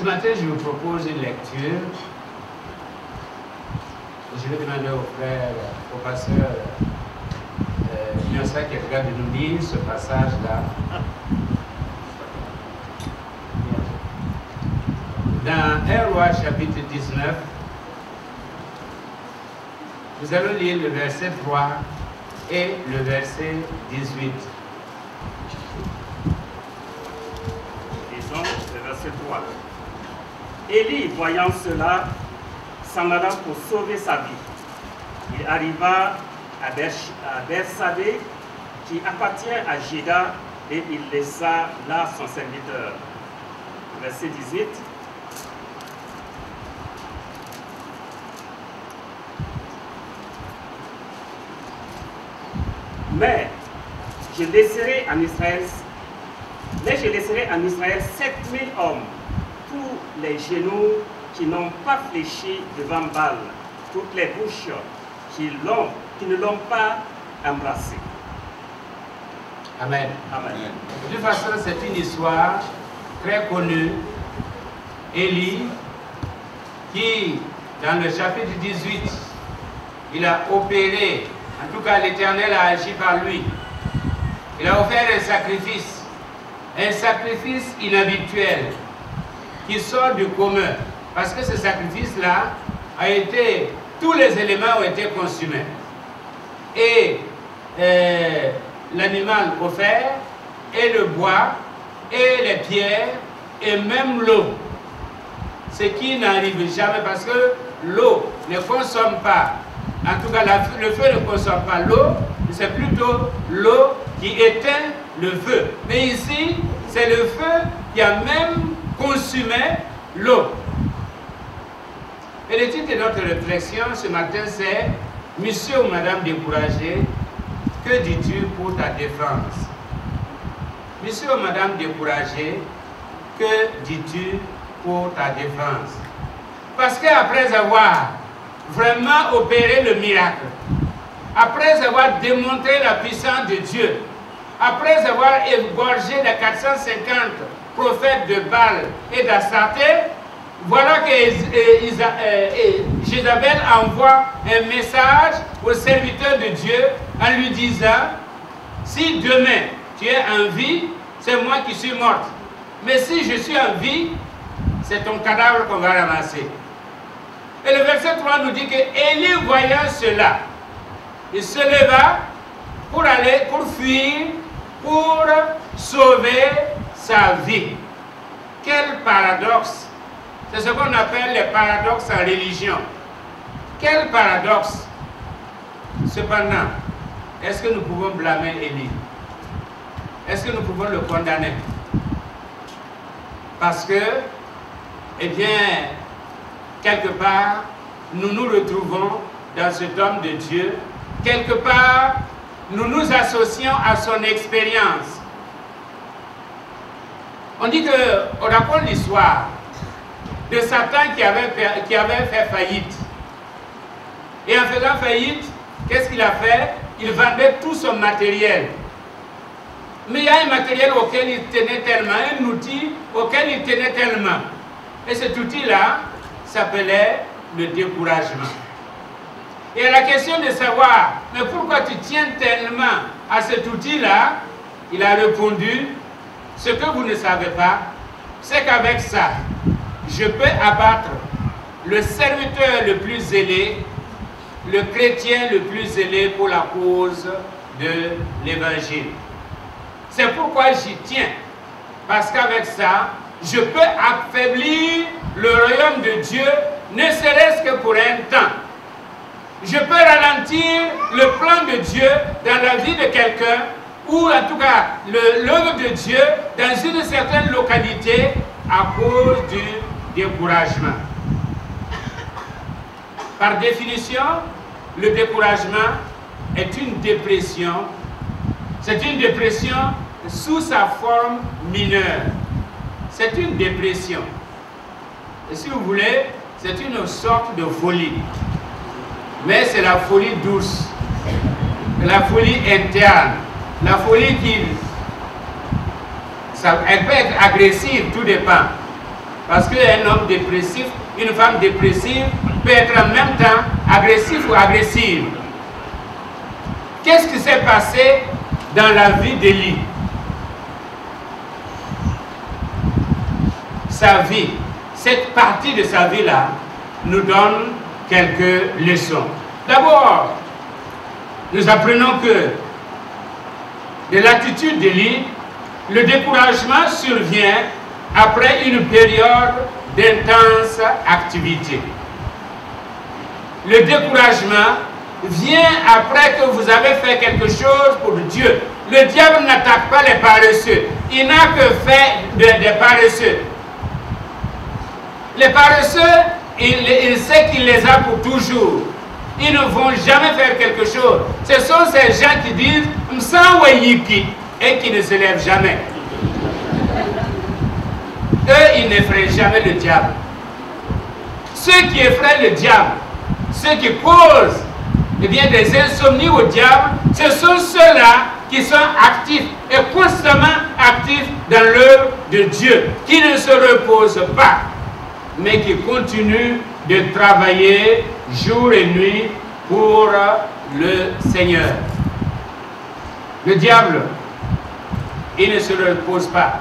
Ce matin, je vous propose une lecture. Je vais demander au frère, au pasteur Innocent quelqu'un de nous lire ce passage-là. Dans 1 Roi chapitre 19, nous allons lire le verset 3 et le verset 18. Disons le verset 3. Élie, voyant cela, s'en alla pour sauver sa vie. Il arriva à Bersabée, qui appartient à Juda, et il laissa là son serviteur. Verset 18. Mais je laisserai en Israël 7000 hommes, tous les genoux qui n'ont pas fléchi devant Baal, toutes les bouches qui ne l'ont pas embrassé. Amen. Amen. De toute façon, c'est une histoire très connue. Élie, qui, dans le chapitre 18, il a opéré, en tout cas l'Éternel a agi par lui. Il a offert un sacrifice inhabituel, qui sort du commun. Parce que ce sacrifice-là a été, tous les éléments ont été consumés. Et l'animal offert, et le bois, et les pierres, et même l'eau. Ce qui n'arrive jamais parce que l'eau ne consomme pas. En tout cas, le feu ne consomme pas l'eau, c'est plutôt l'eau qui éteint le feu. Mais ici, c'est le feu qui a même consumé l'eau. Et le titre de notre réflexion ce matin, c'est « Monsieur ou Madame découragé, que dis-tu pour ta défense ?» Monsieur ou Madame découragé, que dis-tu pour ta défense? Parce qu'après avoir vraiment opéré le miracle, après avoir démontré la puissance de Dieu, après avoir égorgé les 450 prophètes de Baal et d'Astarté, voilà que Jézabel envoie un message au serviteur de Dieu en lui disant: si demain tu es en vie, c'est moi qui suis morte. Mais si je suis en vie, c'est ton cadavre qu'on va ramasser. Et le verset 3 nous dit que Élie, voyant cela, il se leva pour aller, pour fuir, pour sauver sa vie. Quel paradoxe! C'est ce qu'on appelle les paradoxes en religion. Quel paradoxe! Cependant, est-ce que nous pouvons blâmer Élie? Est-ce que nous pouvons le condamner? Parce que, eh bien, quelque part, nous nous retrouvons dans cet homme de Dieu. Quelque part, nous nous associons à son expérience. On dit qu'on raconte l'histoire de Satan qui avait fait faillite. Et en faisant faillite, qu'est-ce qu'il a fait? Il vendait tout son matériel. Mais il y a un matériel auquel il tenait tellement, un outil auquel il tenait tellement. Et cet outil-là s'appelait le découragement. Et à la question de savoir, mais pourquoi tu tiens tellement à cet outil-là, il a répondu, ce que vous ne savez pas, c'est qu'avec ça, je peux abattre le serviteur le plus zélé, le chrétien le plus zélé pour la cause de l'évangile. C'est pourquoi j'y tiens. Parce qu'avec ça, je peux affaiblir le royaume de Dieu, ne serait-ce que pour un temps. Je peux ralentir le plan de Dieu dans la vie de quelqu'un, ou en tout cas l'œuvre de Dieu dans une certaine localité à cause du découragement. Par définition, le découragement est une dépression. C'est une dépression sous sa forme mineure. C'est une dépression. Et si vous voulez, c'est une sorte de folie. Mais c'est la folie douce, la folie interne, la folie qui... elle peut être agressive, tout dépend. Parce qu'un homme dépressif, une femme dépressive peut être en même temps agressif ou agressive. Qu'est-ce qui s'est passé dans la vie d'Élie? Sa vie, cette partie de sa vie-là, nous donne quelques leçons. D'abord, nous apprenons que de l'attitude d'Élie, le découragement survient après une période d'intense activité. Le découragement vient après que vous avez fait quelque chose pour Dieu. Le diable n'attaque pas les paresseux. Il n'a que fait des paresseux. Les paresseux, il sait qu'il les a pour toujours. Ils ne vont jamais faire quelque chose. Ce sont ces gens qui disent « Msawayiki » et qui ne se lèvent jamais. Eux, ils n'effraient jamais le diable. Ceux qui effraient le diable, ceux qui causent des insomnies au diable, ce sont ceux-là qui sont actifs et constamment actifs dans l'œuvre de Dieu, qui ne se reposent pas, mais qui continuent de travailler jour et nuit pour le Seigneur. Le diable, il ne se repose pas.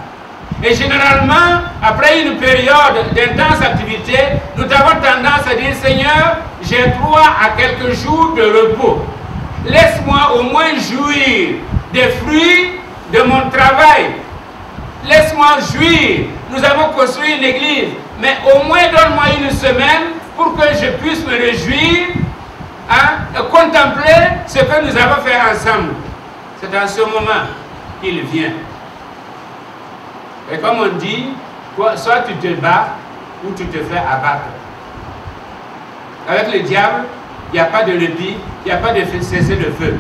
Et généralement, après une période d'intense activité, nous avons tendance à dire « Seigneur, j'ai droit à quelques jours de repos. Laisse-moi au moins jouir des fruits de mon travail. Laisse-moi jouir. Nous avons construit une église, mais au moins donne-moi une semaine pour que je puisse me réjouir, et contempler ce que nous avons fait ensemble. » C'est en ce moment qu'il vient. Et comme on dit, soit tu te bats ou tu te fais abattre. Avec le diable, il n'y a pas de répit, il n'y a pas de cesser le feu.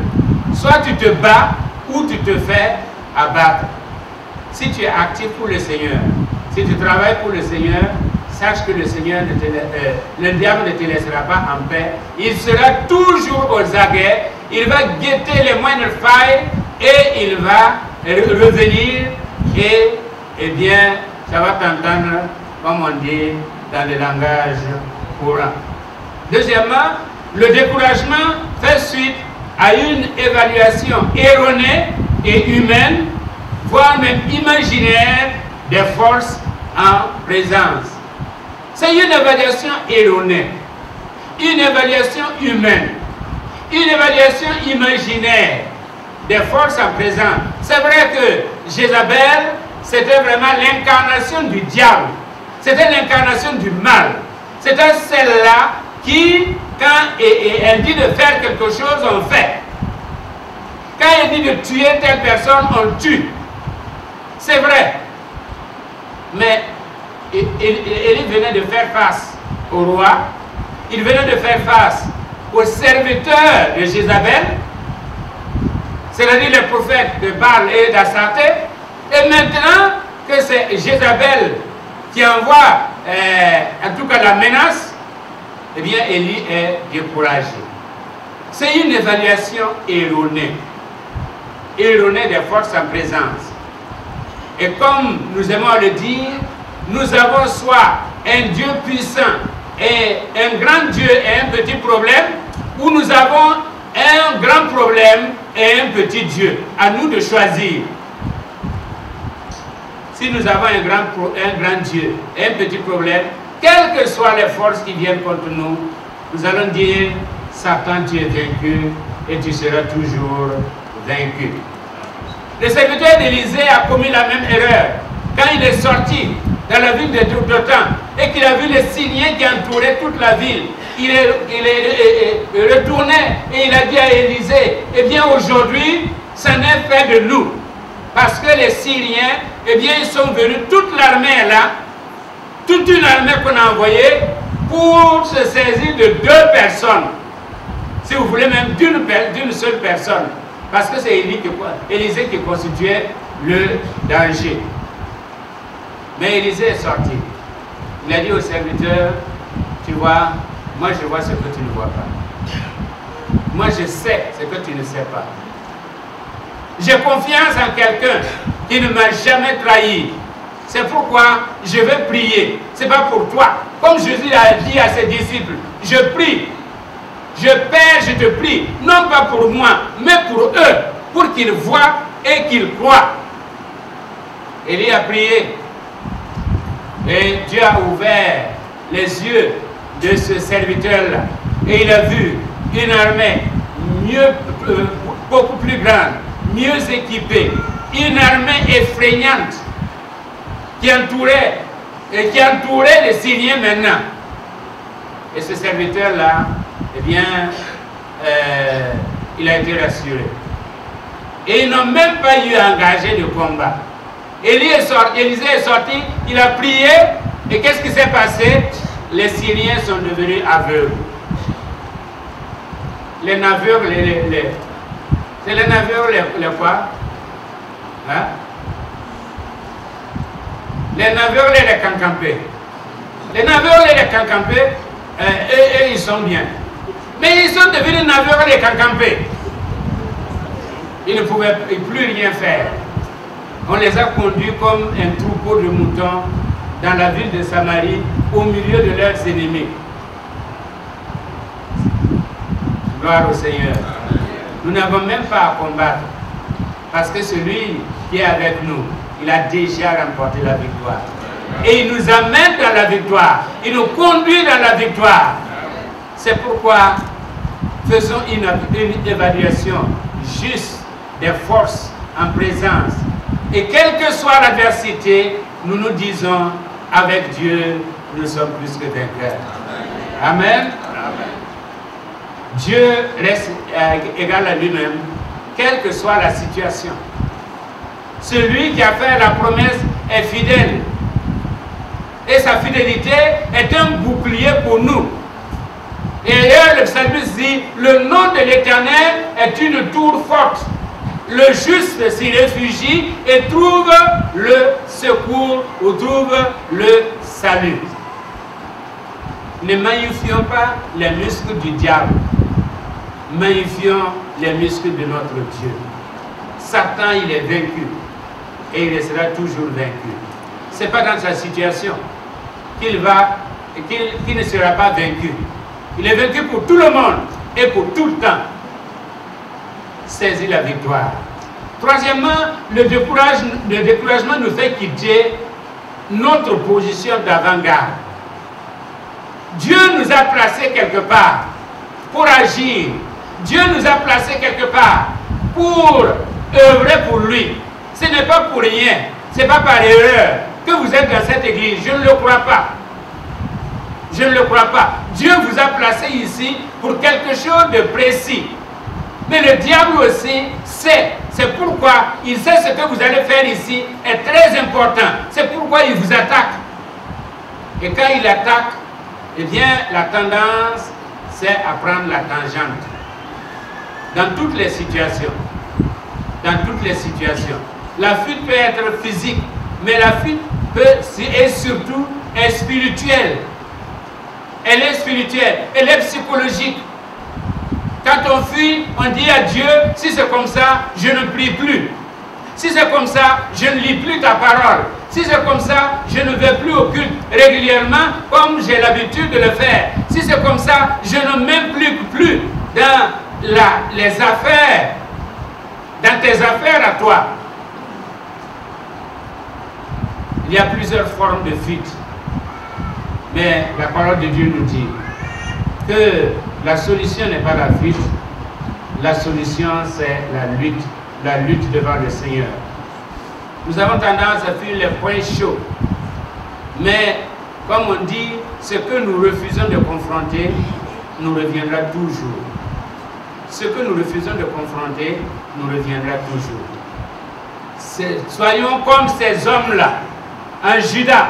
Soit tu te bats ou tu te fais abattre. Si tu es actif pour le Seigneur, si tu travailles pour le Seigneur, sache que le Seigneur, le diable ne te laissera pas en paix. Il sera toujours aux aguets, il va guetter les moindres failles et il va revenir et eh bien, ça va t'entendre, comme on dit, dans le langage courant. Deuxièmement, le découragement fait suite à une évaluation erronée et humaine, voire même imaginaire, des forces en présence. C'est une évaluation erronée, une évaluation humaine, une évaluation imaginaire des forces en présence. C'est vrai que Jézabel, c'était vraiment l'incarnation du diable. C'était l'incarnation du mal. C'était celle-là qui, quand elle dit de faire quelque chose, on fait. Quand elle dit de tuer telle personne, on tue. C'est vrai. Mais il venait de faire face au roi. Il venait de faire face aux serviteurs de Jézabel, c'est-à-dire les prophètes de Baal et d'Astarté. Et maintenant que c'est Jézabel qui envoie, en tout cas la menace, eh bien Élie est découragé. C'est une évaluation erronée. Erronée des forces en présence. Et comme nous aimons le dire, nous avons soit un Dieu puissant et un grand Dieu et un petit problème, ou nous avons un grand problème et un petit Dieu. À nous de choisir. Si nous avons un grand Dieu et un petit problème, quelles que soient les forces qui viennent contre nous, nous allons dire, Satan, tu es vaincu et tu seras toujours vaincu. Le serviteur d'Élisée a commis la même erreur. Quand il est sorti dans la ville de Dothan et qu'il a vu les Syriens qui entouraient toute la ville, il est retourné et il a dit à Élisée, eh bien aujourd'hui, ça n'est fait de nous. Parce que les Syriens, eh bien, ils sont venus, toute l'armée là, toute une armée qu'on a envoyée pour se saisir de 2 personnes. Si vous voulez même d'une seule personne. Parce que c'est Élisée qui constituait le danger. Mais Élisée est sorti. Il a dit au serviteur, tu vois, moi je vois ce que tu ne vois pas. Moi je sais ce que tu ne sais pas. J'ai confiance en quelqu'un qui ne m'a jamais trahi. C'est pourquoi je vais prier. Ce n'est pas pour toi. Comme Jésus a dit à ses disciples, je prie. Je Père, je te prie, non pas pour moi, mais pour eux, pour qu'ils voient et qu'ils croient. Élie a prié. Et Dieu a ouvert les yeux de ce serviteur-là. Et il a vu une armée beaucoup plus grande, mieux équipée. Une armée effrayante qui entourait les Syriens maintenant. Et ce serviteur-là, eh bien, il a été rassuré. Et ils n'ont même pas eu à engager de combat. Élisée est sorti, il a prié, et qu'est-ce qui s'est passé? Les Syriens sont devenus aveugles. Les navires, c'est les navires, les quoi? Hein? Les navires, les cancampés. Les navires, les cancampés, eux, ils sont bien. Mais ils sont devenus navires, les cancampés. Ils ne pouvaient plus rien faire. On les a conduits comme un troupeau de moutons dans la ville de Samarie, au milieu de leurs ennemis. Gloire au Seigneur. Nous n'avons même pas à combattre, parce que celui qui est avec nous, il a déjà remporté la victoire. Et il nous amène dans la victoire. Il nous conduit dans la victoire. C'est pourquoi faisons une évaluation juste des forces en présence. Et quelle que soit l'adversité, nous nous disons, avec Dieu, nous sommes plus que vainqueurs. Amen. Dieu reste égal à lui-même, quelle que soit la situation. Celui qui a fait la promesse est fidèle. Et sa fidélité est un bouclier pour nous. Et d'ailleurs, le psalmiste dit, le nom de l'Éternel est une tour forte. Le juste s'y réfugie et trouve le secours ou trouve le salut. Ne magnifions pas les muscles du diable. Magnifions les muscles de notre Dieu. Satan, il est vaincu. Et il restera toujours vaincu. Ce n'est pas dans sa situation qu'il ne sera pas vaincu. Il est vaincu pour tout le monde et pour tout le temps. Saisis la victoire. Troisièmement, le découragement nous fait quitter notre position d'avant-garde. Dieu nous a placés quelque part pour agir. Dieu nous a placés quelque part pour œuvrer pour lui. Ce n'est pas pour rien, ce n'est pas par erreur que vous êtes dans cette église. Je ne le crois pas. Je ne le crois pas. Dieu vous a placé ici pour quelque chose de précis. Mais le diable aussi sait. C'est pourquoi il sait ce que vous allez faire ici est très important. C'est pourquoi il vous attaque. Et quand il attaque, eh bien, la tendance, c'est à prendre la tangente. Dans toutes les situations. Dans toutes les situations. La fuite peut être physique, mais la fuite est surtout spirituelle. Elle est spirituelle, elle est psychologique. Quand on fuit, on dit à Dieu, si c'est comme ça, je ne prie plus. Si c'est comme ça, je ne lis plus ta parole. Si c'est comme ça, je ne vais plus au culte régulièrement comme j'ai l'habitude de le faire. Si c'est comme ça, je ne m'implique plus dans les affaires, dans tes affaires à toi. Il y a plusieurs formes de fuite. Mais la parole de Dieu nous dit que la solution n'est pas la fuite, la solution c'est la lutte devant le Seigneur. Nous avons tendance à fuir les points chauds, mais comme on dit, ce que nous refusons de confronter nous reviendra toujours. Ce que nous refusons de confronter nous reviendra toujours. Soyons comme ces hommes-là, en Juda.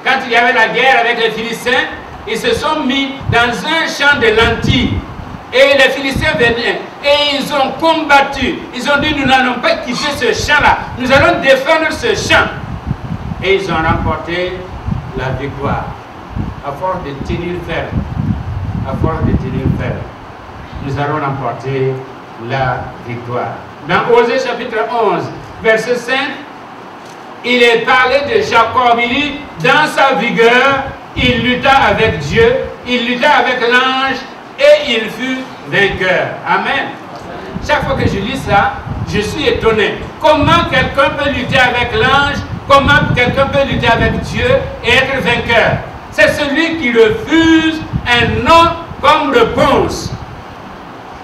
Quand il y avait la guerre avec les Philistins, ils se sont mis dans un champ de lentilles. Et les Philistins venaient et ils ont combattu. Ils ont dit, nous n'allons pas quitter ce champ-là. Nous allons défendre ce champ. Et ils ont remporté la victoire. À force de tenir ferme. À force de tenir ferme. Nous allons remporter la victoire. Dans Osée chapitre 11, verset 5, il est parlé de Jacob. Il dit, dans sa vigueur, il lutta avec Dieu, il lutta avec l'ange et il fut vainqueur. Amen. Chaque fois que je lis ça, je suis étonné. Comment quelqu'un peut lutter avec l'ange? Comment quelqu'un peut lutter avec Dieu et être vainqueur? C'est celui qui refuse un nom comme réponse.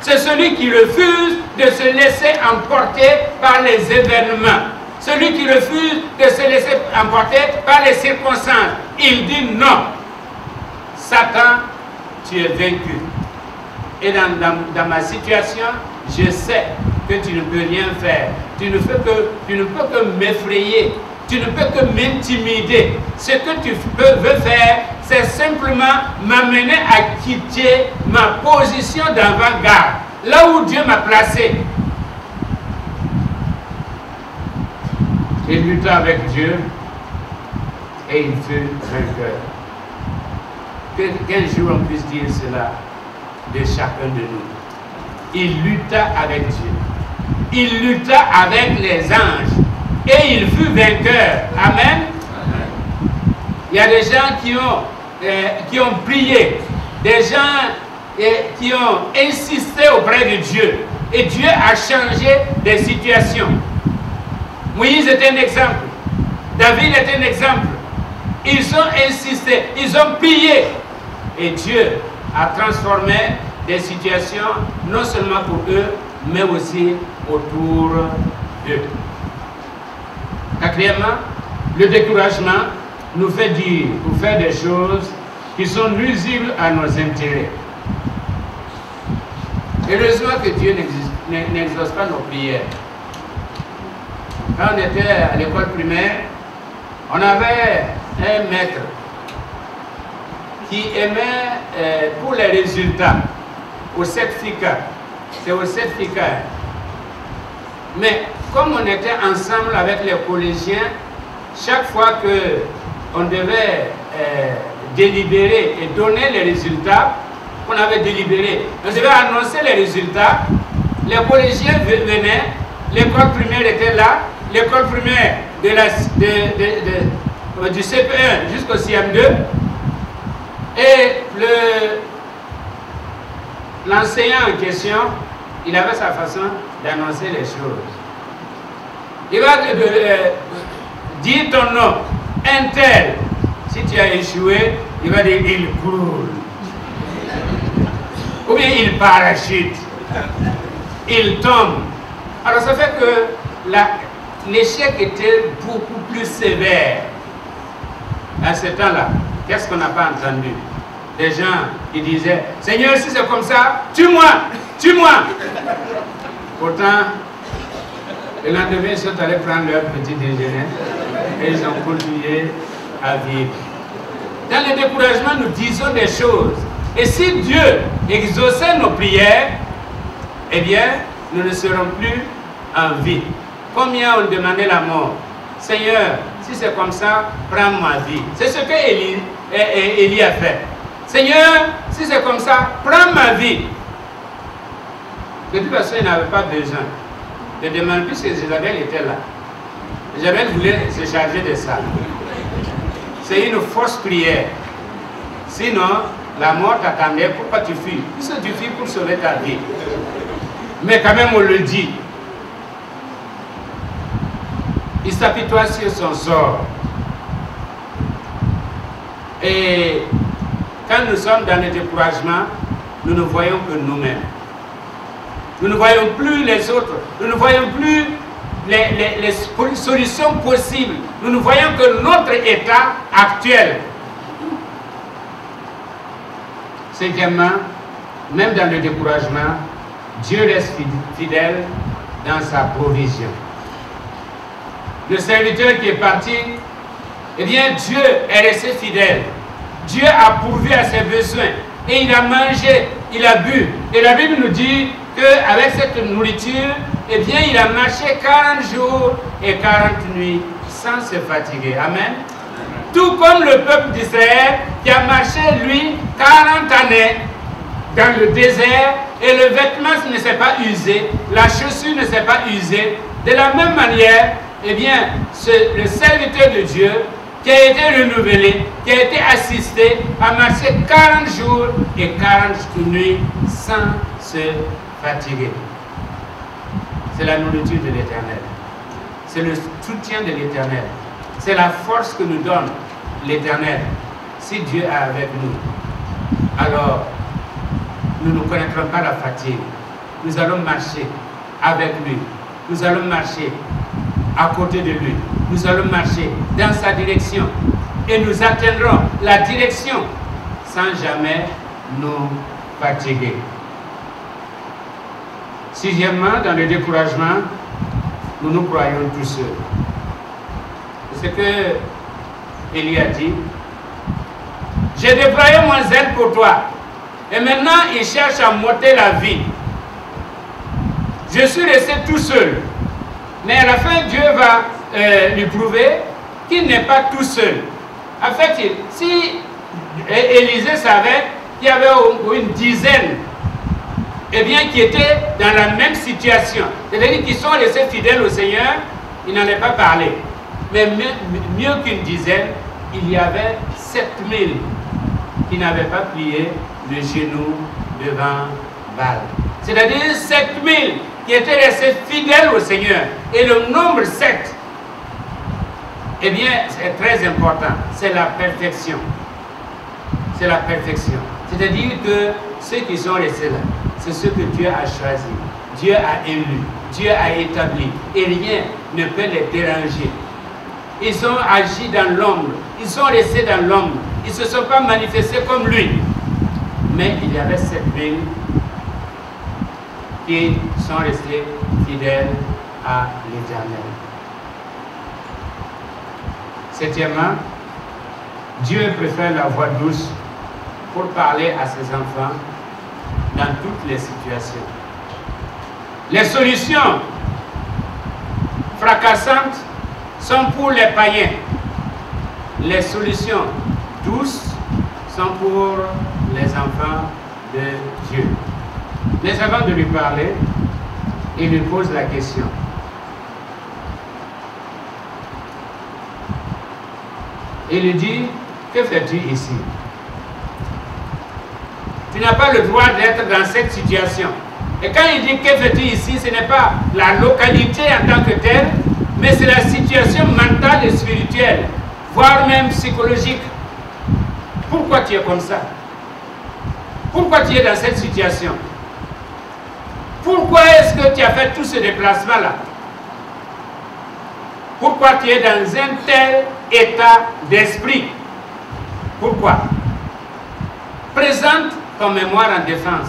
C'est celui qui refuse de se laisser emporter par les événements. Celui qui refuse de se laisser emporter par les circonstances. Il dit non. Satan, tu es vaincu. Et dans ma situation, je sais que tu ne peux rien faire. Tu ne peux que m'effrayer. Tu ne peux que m'intimider. Ce que tu veux faire, c'est simplement m'amener à quitter ma position d'avant-garde. Là où Dieu m'a placé. Il lutta avec Dieu et il fut vainqueur. Qu'un jour on puisse dire cela de chacun de nous. Il lutta avec Dieu. Il lutta avec les anges. Et il fut vainqueur. Amen. Il y a des gens qui ont prié. Des gens qui ont insisté auprès de Dieu. Et Dieu a changé des situations. Moïse est un exemple. David est un exemple. Ils ont insisté. Ils ont prié. Et Dieu a transformé des situations, non seulement pour eux, mais aussi autour d'eux. Quatrièmement, le découragement nous fait dire ou faire des choses qui sont nuisibles à nos intérêts. Heureusement que Dieu n'exauce pas nos prières. Quand on était à l'école primaire, on avait un maître qui aimait pour les résultats, au certificat. C'est au certificat. Mais comme on était ensemble avec les collégiens, chaque fois qu'on devait délibérer et donner les résultats, qu'on avait délibéré, on devait annoncer les résultats, les collégiens venaient, l'école primaire était là, l'école primaire du CP1 jusqu'au CM2, et l'enseignant en question, il avait sa façon d'annoncer les choses. Il va dire ton nom, un tel. Si tu as échoué, il va dire il coule. Ou bien il parachute. Il tombe. Alors ça fait que l'échec était beaucoup plus sévère. À ce temps-là, qu'est-ce qu'on n'a pas entendu? Des gens qui disaient, Seigneur, si c'est comme ça, tue-moi, tue-moi. Pourtant, le lendemain, ils sont allés prendre leur petit déjeuner et ils ont continué à vivre. Dans le découragement, nous disons des choses. Et si Dieu exauçait nos prières, eh bien, nous ne serons plus en vie. Combien ont demandé la mort? Seigneur, si c'est comme ça, prends ma vie. C'est ce que Élie a fait. Seigneur, si c'est comme ça, prends ma vie. De toute façon, il n'avait pas besoin de demander, puisque Jézabel était là. Jézabel voulait se charger de ça. C'est une fausse prière. Sinon, la mort t'attendait. Pourquoi tu fuis? Puisque tu fuis pour sauver ta vie. Mais quand même, on le dit. Il s'apitoie sur son sort. Et quand nous sommes dans le découragement, nous ne voyons que nous-mêmes. Nous ne voyons plus les autres. Nous ne voyons plus les solutions possibles. Nous ne voyons que notre état actuel. Cinquièmement, même dans le découragement, Dieu reste fidèle dans sa provision. Le serviteur qui est parti, eh bien Dieu est resté fidèle. Dieu a pourvu à ses besoins. Et il a mangé, il a bu. Et la Bible nous dit qu'avec cette nourriture, eh bien il a marché 40 jours et 40 nuits sans se fatiguer. Amen. Tout comme le peuple d'Israël qui a marché, lui, 40 années dans le désert et le vêtement ne s'est pas usé, la chaussure ne s'est pas usée. De la même manière, eh bien, c'est le serviteur de Dieu qui a été renouvelé, qui a été assisté, a marché 40 jours et 40 nuits sans se fatiguer. C'est la nourriture de l'Éternel. C'est le soutien de l'Éternel. C'est la force que nous donne l'Éternel. Si Dieu est avec nous, alors nous ne connaîtrons pas la fatigue. Nous allons marcher avec lui. Nous allons marcher à côté de lui. Nous allons marcher dans sa direction. Et nous atteindrons la direction sans jamais nous fatiguer. Sixièmement, dans le découragement, nous nous croyons tous seuls. C'est ce que Élie a dit. J'ai déployé mon zèle pour toi. Et maintenant, il cherche à m'ôter la vie. Je suis resté tout seul. Mais à la fin, Dieu va lui prouver qu'il n'est pas tout seul. En fait, si Élisée savait qu'il y avait une dizaine, eh bien, qui étaient dans la même situation, c'est-à-dire qu'ils sont restés fidèles au Seigneur, il n'en est pas parlé. Mais mieux qu'une dizaine, il y avait 7000 qui n'avaient pas plié le genou devant Baal. C'est-à-dire 7000 qui étaient restés fidèles au Seigneur. Et le nombre 7, eh bien, c'est très important. C'est la perfection. C'est la perfection. C'est-à-dire que ceux qui sont restés là, c'est ceux que Dieu a choisis. Dieu a élu. Dieu a établi. Et rien ne peut les déranger. Ils ont agi dans l'ombre. Ils sont restés dans l'ombre. Ils ne se sont pas manifestés comme lui. Mais il y avait 7000 qui sont restés fidèles à l'Éternel. Septièmement, Dieu préfère la voix douce pour parler à ses enfants dans toutes les situations. Les solutions fracassantes sont pour les païens. Les solutions douces sont pour les enfants de Dieu. Mais avant de lui parler, il lui pose la question. Il lui dit, que fais-tu ici? Tu n'as pas le droit d'être dans cette situation. Et quand il dit, que fais-tu ici? Ce n'est pas la localité en tant que telle, mais c'est la situation mentale et spirituelle, voire même psychologique. Pourquoi tu es comme ça? Pourquoi tu es dans cette situation? Pourquoi est-ce que tu as fait tout ce déplacement-là? Pourquoi tu es dans un tel état d'esprit? Pourquoi? Présente ton mémoire en défense.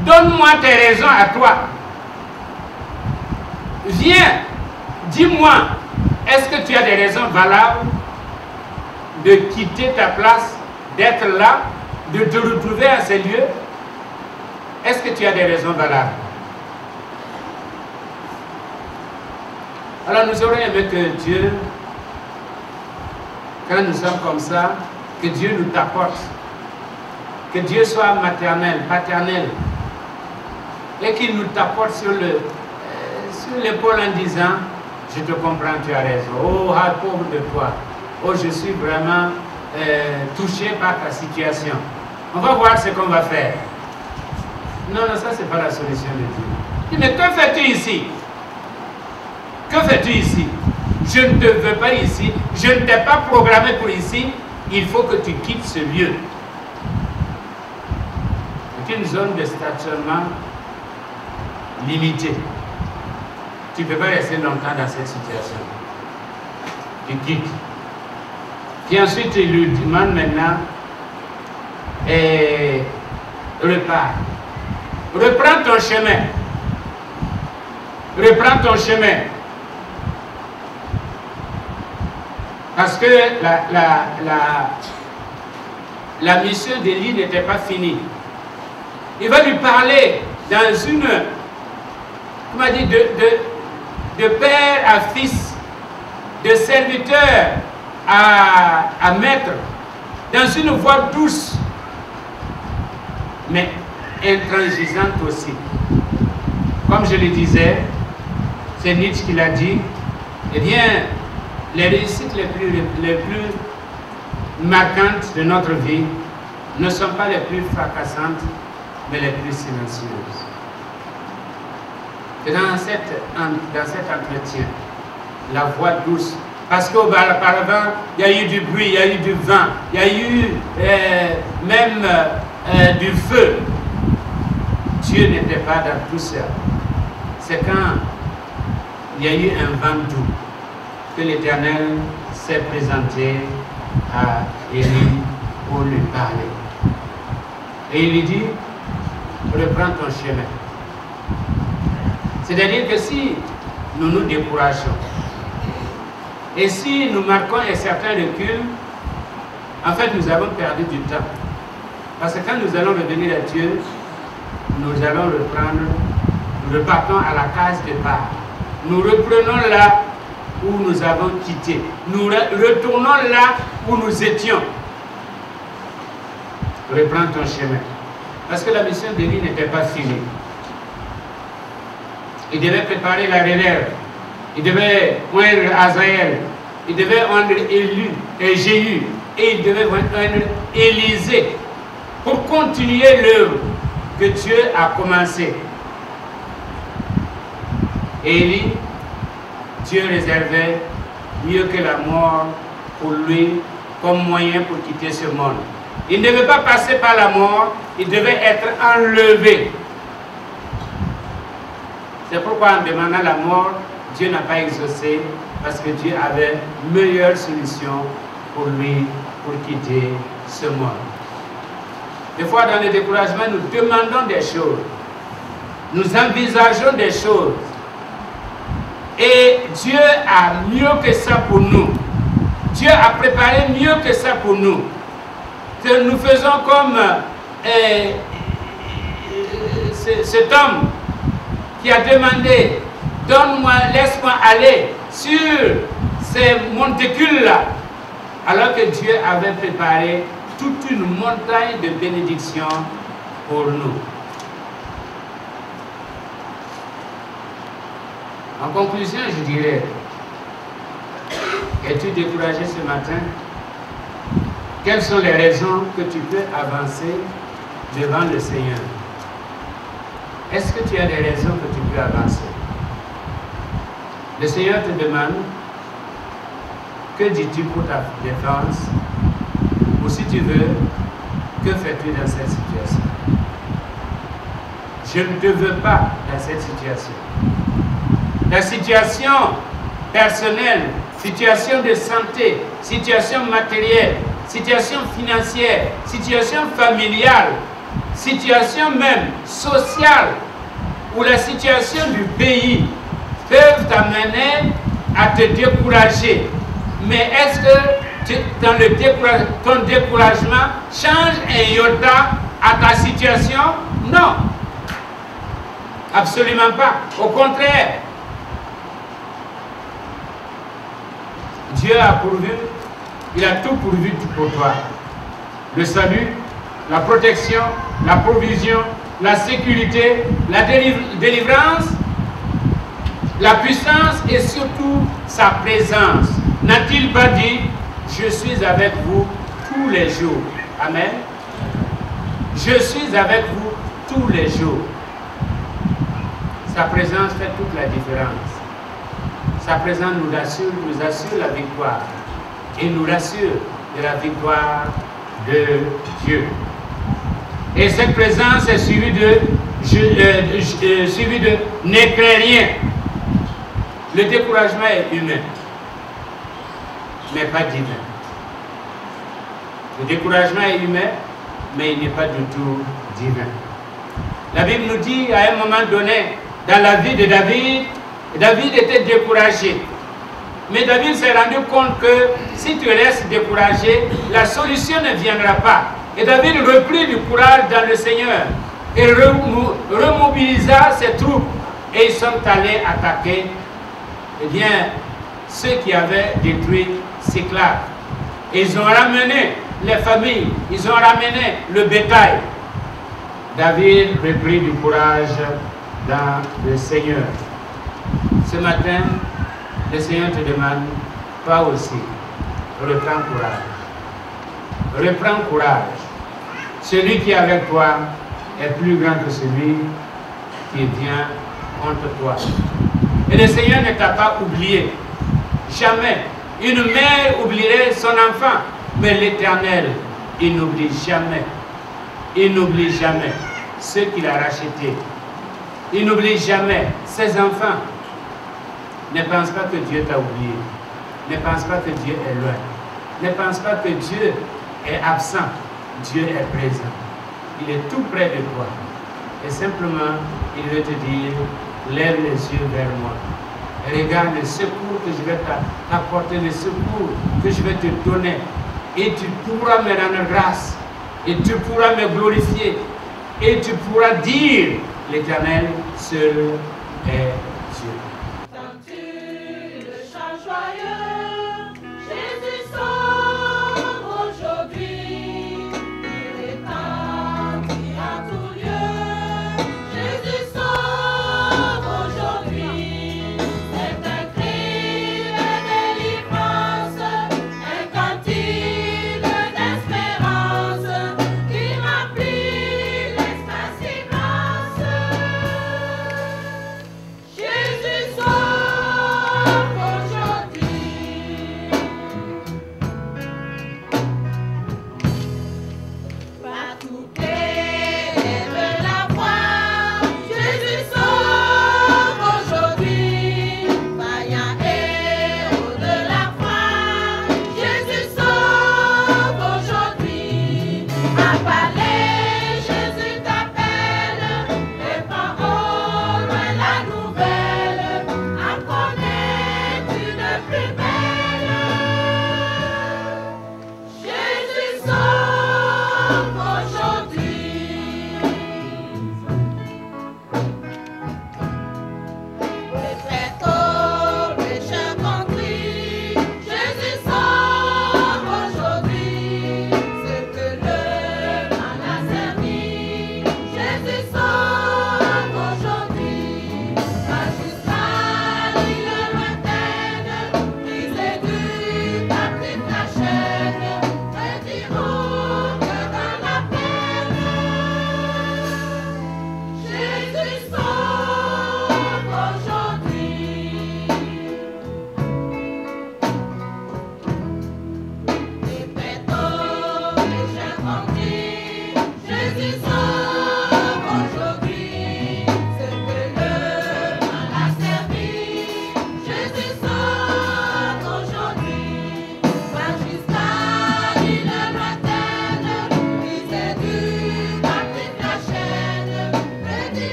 Donne-moi tes raisons à toi. Viens, dis-moi, est-ce que tu as des raisons valables de quitter ta place, d'être là, de te retrouver à ces lieux? Est-ce que tu as des raisons valables? Alors nous aurions aimé que Dieu, quand nous sommes comme ça, que Dieu nous t'apporte, que Dieu soit maternel, paternel, et qu'il nous t'apporte sur l'épaule en disant, je te comprends, tu as raison. Oh, pauvre de toi. Oh, je suis vraiment touché par ta situation. On va voir ce qu'on va faire. Non, non, ça c'est pas la solution de Dieu. Mais que fais-tu ici? Que fais-tu ici? Je ne te veux pas ici. Je ne t'ai pas programmé pour ici. Il faut que tu quittes ce lieu. C'est une zone de stationnement limitée. Tu ne peux pas rester longtemps dans cette situation. Tu quittes. Puis ensuite, il lui demande maintenant, et repars. Reprends ton chemin. Reprends ton chemin. Parce que la mission d'Élie n'était pas finie. Il va lui parler dans une, comment dire, de père à fils, de serviteur à maître, dans une voix douce, mais intransigeante aussi. Comme je le disais, c'est Nietzsche qui l'a dit, Eh bien, les réussites les plus marquantes de notre vie ne sont pas les plus fracassantes, mais les plus silencieuses. Et dans cet entretien, la voix douce, parce qu'auparavant, il y a eu du bruit, il y a eu du vent, il y a eu même du feu. Dieu n'était pas dans tout ça. C'est quand il y a eu un vent doux que l'Éternel s'est présenté à Élie pour lui parler. Et il lui dit, reprends ton chemin. C'est-à-dire que si nous nous décourageons, et si nous marquons un certain recul, en fait nous avons perdu du temps. Parce que quand nous allons revenir à Dieu, nous allons reprendre, nous repartons à la case départ. Nous reprenons là où nous avons quitté. Nous retournons là où nous étions. Reprends ton chemin. Parce que la mission d'Élie n'était pas finie. Il devait préparer la relève. Il devait oindre Azaël. Il devait oindre Jéhu. Et il devait oindre Élisée pour continuer l'œuvre que Dieu a commencée. Et Élie, Dieu réservait mieux que la mort pour lui comme moyen pour quitter ce monde. Il ne devait pas passer par la mort, il devait être enlevé. C'est pourquoi en demandant la mort, Dieu n'a pas exaucé, parce que Dieu avait meilleure solution pour lui, pour quitter ce monde. Des fois, dans le découragement, nous demandons des choses. Nous envisageons des choses. Et Dieu a mieux que ça pour nous. Dieu a préparé mieux que ça pour nous. Que nous faisons comme cet homme qui a demandé, donne-moi, laisse-moi aller sur ces monticules-là, alors que Dieu avait préparé toute une montagne de bénédictions pour nous. En conclusion, je dirais, es-tu découragé ce matin? Quelles sont les raisons que tu peux avancer devant le Seigneur? Est-ce que tu as des raisons que tu peux avancer? Le Seigneur te demande, que dis-tu pour ta défense? Ou si tu veux, que fais-tu dans cette situation? Je ne te veux pas dans cette situation. La situation personnelle, situation de santé, situation matérielle, situation financière, situation familiale, situation même sociale, ou la situation du pays peuvent t'amener à te décourager. Mais est-ce que ton découragement change un iota à ta situation? Non. Absolument pas. Au contraire. Dieu a pourvu, il a tout pourvu pour toi. Le salut, la protection, la provision, la sécurité, la délivrance, la puissance et surtout sa présence. N'a-t-il pas dit, je suis avec vous tous les jours? Amen. Je suis avec vous tous les jours. Sa présence fait toute la différence. Sa présence nous assure la victoire. Et nous rassure de la victoire de Dieu. Et cette présence est suivie de ne crains rien. Le découragement est humain, mais pas divin. Le découragement est humain, mais il n'est pas du tout divin. La Bible nous dit à un moment donné, dans la vie de David, David était découragé. Mais David s'est rendu compte que si tu restes découragé, la solution ne viendra pas. Et David reprit du courage dans le Seigneur et remobilisa ses troupes. Et ils sont allés attaquer, eh bien, ceux qui avaient détruit Siklag. Ils ont ramené les familles, ils ont ramené le bétail. David reprit du courage dans le Seigneur. Ce matin, Le Seigneur te demande, toi aussi, reprends courage. Reprends courage. Celui qui est avec toi est plus grand que celui qui vient contre toi. Et le Seigneur ne t'a pas oublié. Jamais. Une mère oublierait son enfant, mais l'Éternel, il n'oublie jamais. Il n'oublie jamais ceux qu'il a rachetés. Il n'oublie jamais ses enfants. Ne pense pas que Dieu t'a oublié. Ne pense pas que Dieu est loin. Ne pense pas que Dieu est absent. Dieu est présent. Il est tout près de toi. Et simplement, il veut te dire, lève les yeux vers moi. Regarde le secours que je vais t'apporter, le secours que je vais te donner. Et tu pourras me rendre grâce. Et tu pourras me glorifier. Et tu pourras dire, l'Éternel seul est Dieu. Quand tu le chants joyeux.